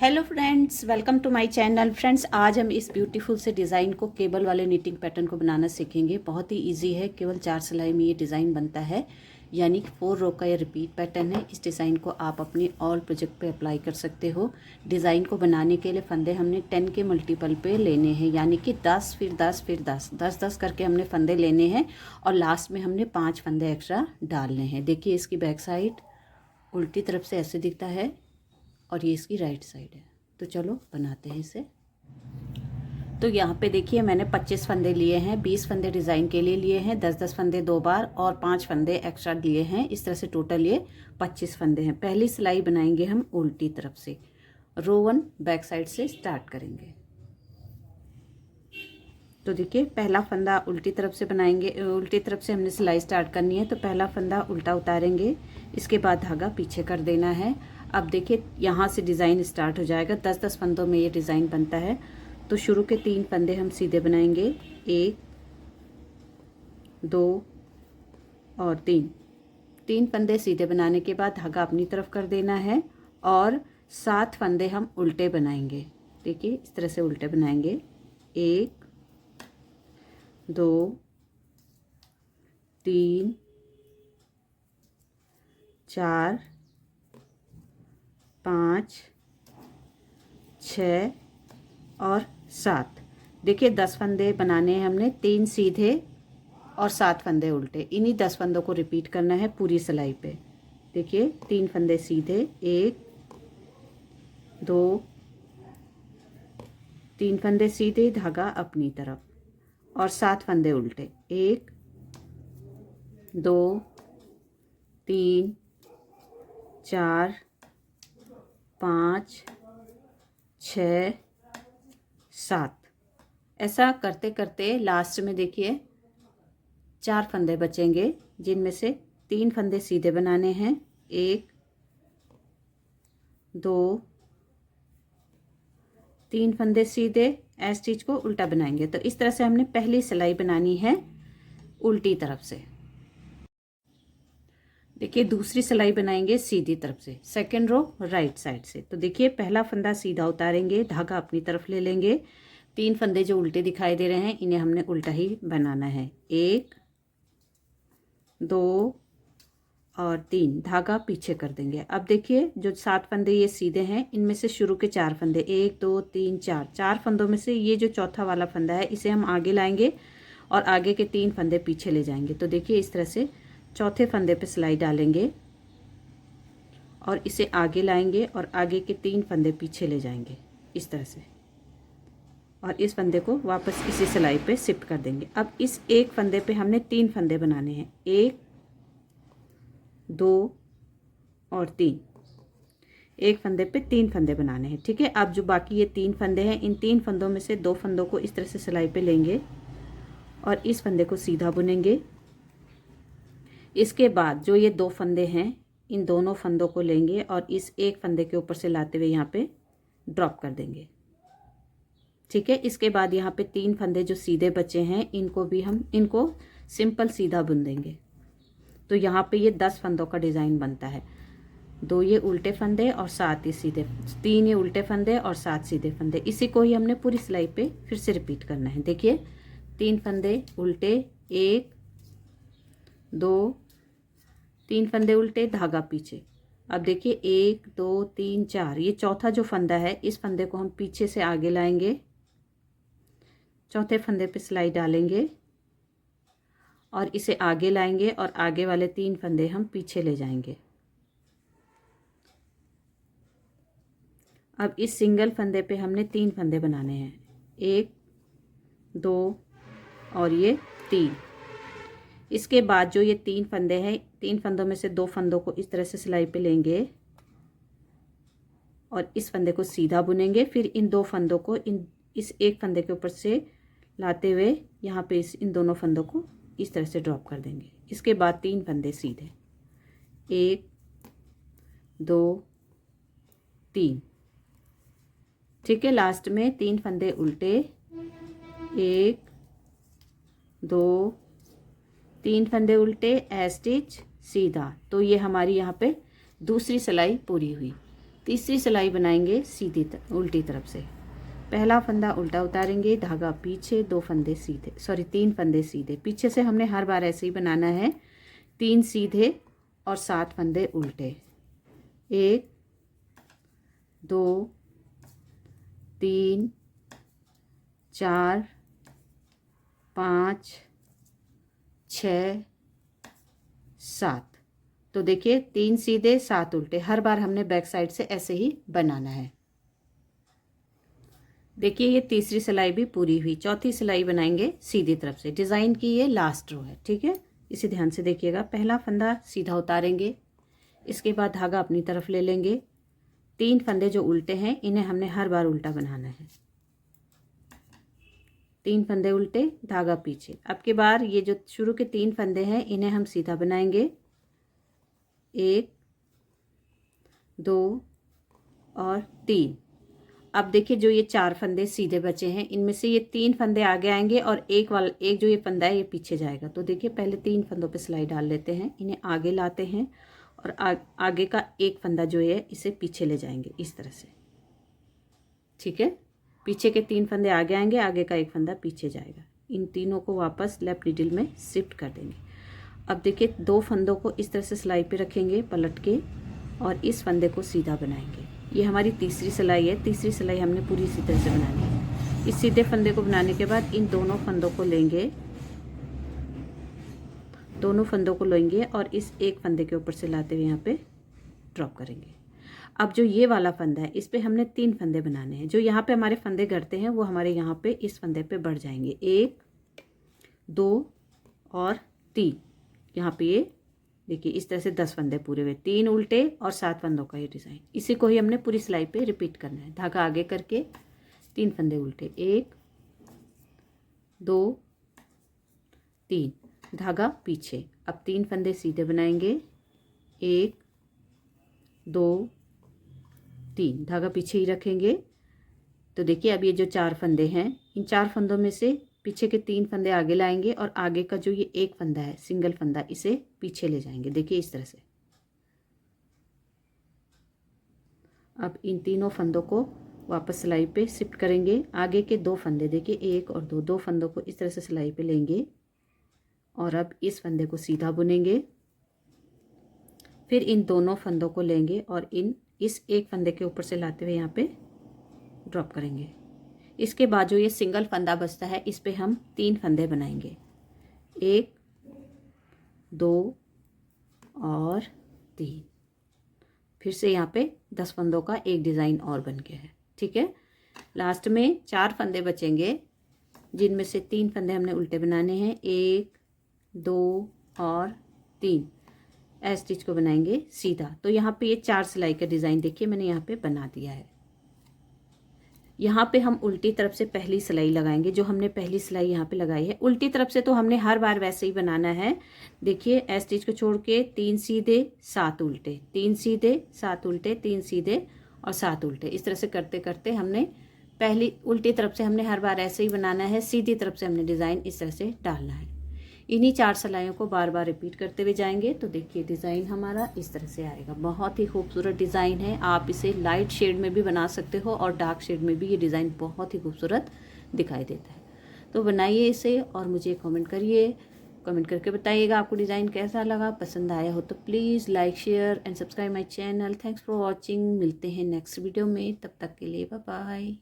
Hello friends, welcome to my channel. Friends, आज हम इस ब्यूटीफुल से डिज़ाइन को केबल वाले नीटिंग पैटर्न को बनाना सीखेंगे। बहुत ही इजी है, केवल 4 सिलाई में ये डिज़ाइन बनता है, यानी कि 4 रो का ये रिपीट पैटर्न है। इस डिज़ाइन को आप अपने ऑल प्रोजेक्ट पे अप्लाई कर सकते हो। डिज़ाइन को बनाने के लिए फंदे हमने 10 के मल्टीपल पे लेने हैं, यानी कि 10 फिर 10 फिर 10 10 10 करके हमने फंदे लेने हैं और लास्ट में हमने 5 फंदे एक्स्ट्रा डालने हैं। देखिए, इसकी बैक साइड उल्टी तरफ से ऐसे दिखता है और ये इसकी राइट साइड है। तो चलो बनाते हैं इसे। तो यहाँ पे देखिए, मैंने 25 फंदे लिए हैं, 20 फंदे डिज़ाइन के लिए लिए हैं, 10-10 फंदे 2 बार और 5 फंदे एक्स्ट्रा लिए हैं। इस तरह से टोटल ये 25 फंदे हैं। पहली सिलाई बनाएंगे हम उल्टी तरफ से, रो 1 बैक साइड से स्टार्ट करेंगे। तो देखिए, पहला फंदा उल्टी तरफ से बनाएंगे, उल्टी तरफ से हमने सिलाई स्टार्ट करनी है। तो पहला फंदा उल्टा उतारेंगे, इसके बाद धागा पीछे कर देना है। अब देखिए, यहाँ से डिज़ाइन स्टार्ट हो जाएगा। 10-10 फंदों में ये डिज़ाइन बनता है। तो शुरू के 3 फंदे हम सीधे बनाएंगे, 1 2 और 3 फंदे सीधे बनाने के बाद धागा अपनी तरफ कर देना है और 7 फंदे हम उल्टे बनाएंगे। देखिए, इस तरह से उल्टे बनाएंगे, 1 2 3 4 5 6 और 7। देखिए, 10 फंदे बनाने हैं हमने, 3 सीधे और 7 फंदे उल्टे। इन्हीं 10 फंदों को रिपीट करना है पूरी सिलाई पे। देखिए, 3 फंदे सीधे, 1 2 3 फंदे सीधे, धागा अपनी तरफ और 7 फंदे उल्टे, 1 2 3 4 5 6 7। ऐसा करते करते लास्ट में देखिए 4 फंदे बचेंगे, जिनमें से 3 फंदे सीधे बनाने हैं, 1 2 3 फंदे सीधे, एज स्टिच को उल्टा बनाएंगे। तो इस तरह से हमने पहली सिलाई बनानी है उल्टी तरफ से। देखिए, दूसरी सिलाई बनाएंगे सीधी तरफ से, सेकेंड रो राइट साइड से। तो देखिए, पहला फंदा सीधा उतारेंगे, धागा अपनी तरफ ले लेंगे। 3 फंदे जो उल्टे दिखाई दे रहे हैं, इन्हें हमने उल्टा ही बनाना है, 1 2 और 3, धागा पीछे कर देंगे। अब देखिए, जो 7 फंदे ये सीधे हैं, इनमें से शुरू के 4 फंदे, 1 2 3 4 फंदों में से ये जो चौथा वाला फंदा है, इसे हम आगे लाएंगे और आगे के 3 फंदे पीछे ले जाएंगे। तो देखिए, इस तरह से चौथे फंदे पे सिलाई डालेंगे और इसे आगे लाएंगे और आगे के 3 फंदे पीछे ले जाएंगे इस तरह से, और इस फंदे को वापस इसी सिलाई पे शिफ्ट कर देंगे। अब इस एक फंदे पे हमने 3 फंदे बनाने हैं, 1 2 और 3। एक फंदे पे 3 फंदे बनाने हैं, ठीक है। अब जो बाकी ये 3 फंदे हैं, इन 3 फंदों में से 2 फंदों को इस तरह से सिलाई पे लेंगे और इस फंदे को सीधा बुनेंगे। इसके बाद जो ये 2 फंदे हैं, इन दोनों फंदों को लेंगे और इस एक फंदे के ऊपर से लाते हुए यहाँ पे ड्रॉप कर देंगे, ठीक है। इसके बाद यहाँ पे 3 फंदे जो सीधे बचे हैं, इनको भी हम इनको सिंपल सीधा बुन देंगे। तो यहाँ पे ये 10 फंदों का डिज़ाइन बनता है। 2 ये उल्टे फंदे और 7 ये सीधे, 3 ये उल्टे फंदे और 7 सीधे फंदे। इसी को ही हमने पूरी सिलाई पे फिर से रिपीट करना है। देखिए, 3 फंदे उल्टे, 1 2 3 फंदे उल्टे, धागा पीछे। अब देखिए, 1 2 3 4, ये चौथा जो फंदा है, इस फंदे को हम पीछे से आगे लाएंगे, चौथे फंदे पे सिलाई डालेंगे और इसे आगे लाएंगे और आगे वाले 3 फंदे हम पीछे ले जाएंगे। अब इस सिंगल फंदे पे हमने 3 फंदे बनाने हैं, 1 2 और ये 3। इसके बाद जो ये 3 फंदे हैं, 3 फंदों में से 2 फंदों को इस तरह से सिलाई पे लेंगे और इस फंदे को सीधा बुनेंगे। फिर इन 2 फंदों को इस एक फंदे के ऊपर से लाते हुए यहाँ पे इन दोनों फंदों को इस तरह से ड्रॉप कर देंगे। इसके बाद 3 फंदे सीधे, 1 2 3, ठीक है। लास्ट में 3 फंदे उल्टे, 1 2 3 फंदे उल्टे, एज स्टिच सीधा। तो ये हमारी यहाँ पे दूसरी सिलाई पूरी हुई। तीसरी सिलाई बनाएंगे सीधी उल्टी तरफ से। पहला फंदा उल्टा उतारेंगे, धागा पीछे, 2 फंदे सीधे, सॉरी 3 फंदे सीधे। पीछे से हमने हर बार ऐसे ही बनाना है, 3 सीधे और 7 फंदे उल्टे। 1 2 3 4 5 6 7। तो देखिए 3 सीधे 7 उल्टे, हर बार हमने बैक साइड से ऐसे ही बनाना है। देखिए ये तीसरी सिलाई भी पूरी हुई। चौथी सिलाई बनाएंगे सीधी तरफ से। डिज़ाइन की ये लास्ट रो है, ठीक है, इसे ध्यान से देखिएगा। पहला फंदा सीधा उतारेंगे, इसके बाद धागा अपनी तरफ ले लेंगे। 3 फंदे जो उल्टे हैं इन्हें हमने हर बार उल्टा बनाना है। 3 फंदे उल्टे, धागा पीछे। अब की बार ये जो शुरू के 3 फंदे हैं इन्हें हम सीधा बनाएंगे। 1 2 और 3। अब देखिए जो ये 4 फंदे सीधे बचे हैं इनमें से ये 3 फंदे आगे आएंगे और एक जो ये फंदा है ये पीछे जाएगा। तो देखिए पहले 3 फंदों पे सिलाई डाल लेते हैं, इन्हें आगे लाते हैं और आगे का एक फंदा जो है इसे पीछे ले जाएंगे इस तरह से, ठीक है। पीछे के 3 फंदे आगे आएंगे, आगे का एक फंदा पीछे जाएगा। इन तीनों को वापस लेफ्ट नीडल में शिफ्ट कर देंगे। अब देखिए 2 फंदों को इस तरह से सिलाई पे रखेंगे पलट के और इस फंदे को सीधा बनाएंगे। ये हमारी तीसरी सिलाई है। तीसरी सिलाई हमने पूरी इसी तरह से बनानी है। इस सीधे फंदे को बनाने के बाद इन दोनों फंदों को लेंगे, दोनों फंदों को लेंगे और इस एक फंदे के ऊपर से लाते हुए यहाँ पे ड्रॉप करेंगे। अब जो ये वाला फंदा है इस पे हमने 3 फंदे बनाने हैं। जो यहाँ पे हमारे फंदे गढ़ते हैं वो हमारे यहाँ पे इस फंदे पे बढ़ जाएंगे। 1 2 और 3। यहाँ पे ये देखिए इस तरह से 10 फंदे पूरे हुए, 3 उल्टे और 7 फंदों का ये डिज़ाइन। इसी को ही हमने पूरी सिलाई पे रिपीट करना है। धागा आगे करके 3 फंदे उल्टे, 1 2 3, धागा पीछे। अब 3 फंदे सीधे बनाएंगे, 1 2 3, धागा पीछे ही रखेंगे। तो देखिए अब ये जो 4 फंदे हैं इन 4 फंदों में से पीछे के 3 फंदे आगे लाएंगे और आगे का जो ये एक फंदा है सिंगल फंदा इसे पीछे ले जाएंगे। देखिए इस तरह से। अब इन तीनों फंदों को वापस सिलाई पे शिफ्ट करेंगे। आगे के 2 फंदे देखिए 1 और 2 फंदों को इस तरह से सिलाई पे लेंगे और अब इस फंदे को सीधा बुनेंगे। फिर इन दोनों फंदों को लेंगे और इस एक फंदे के ऊपर से लाते हुए यहाँ पे ड्रॉप करेंगे। इसके बाद जो ये सिंगल फंदा बचता है इस पे हम 3 फंदे बनाएंगे, 1 2 और 3। फिर से यहाँ पे 10 फंदों का एक डिज़ाइन और बन गया है, ठीक है। लास्ट में 4 फंदे बचेंगे जिनमें से 3 फंदे हमने उल्टे बनाने हैं, 1 2 और 3। ऐ स्टिच को बनाएंगे सीधा। तो यहाँ पे ये 4 सिलाई का डिज़ाइन देखिए मैंने यहाँ पे बना दिया है। यहाँ पे हम उल्टी तरफ से पहली सिलाई लगाएंगे। जो हमने पहली सिलाई यहाँ पे लगाई है उल्टी तरफ से तो हमने हर बार वैसे ही बनाना है। देखिए ऐ स्टिच को छोड़ के 3 सीधे 7 उल्टे, 3 सीधे 7 उल्टे, 3 सीधे और 7 उल्टे। इस तरह से करते करते हमने पहली उल्टी तरफ से हमने हर बार ऐसे ही बनाना है, सीधी तरफ से हमने डिज़ाइन इस तरह से डालना है। इन्हीं 4 सिलाइयों को बार बार रिपीट करते हुए जाएंगे। तो देखिए डिज़ाइन हमारा इस तरह से आएगा। बहुत ही खूबसूरत डिज़ाइन है। आप इसे लाइट शेड में भी बना सकते हो और डार्क शेड में भी ये डिज़ाइन बहुत ही खूबसूरत दिखाई देता है। तो बनाइए इसे और मुझे कमेंट करिए, कमेंट करके बताइएगा आपको डिज़ाइन कैसा लगा। पसंद आया हो तो please like share and subscribe my channel. Thanks for watching. मिलते हैं नेक्स्ट वीडियो में, तब तक के लिए बाय बाय।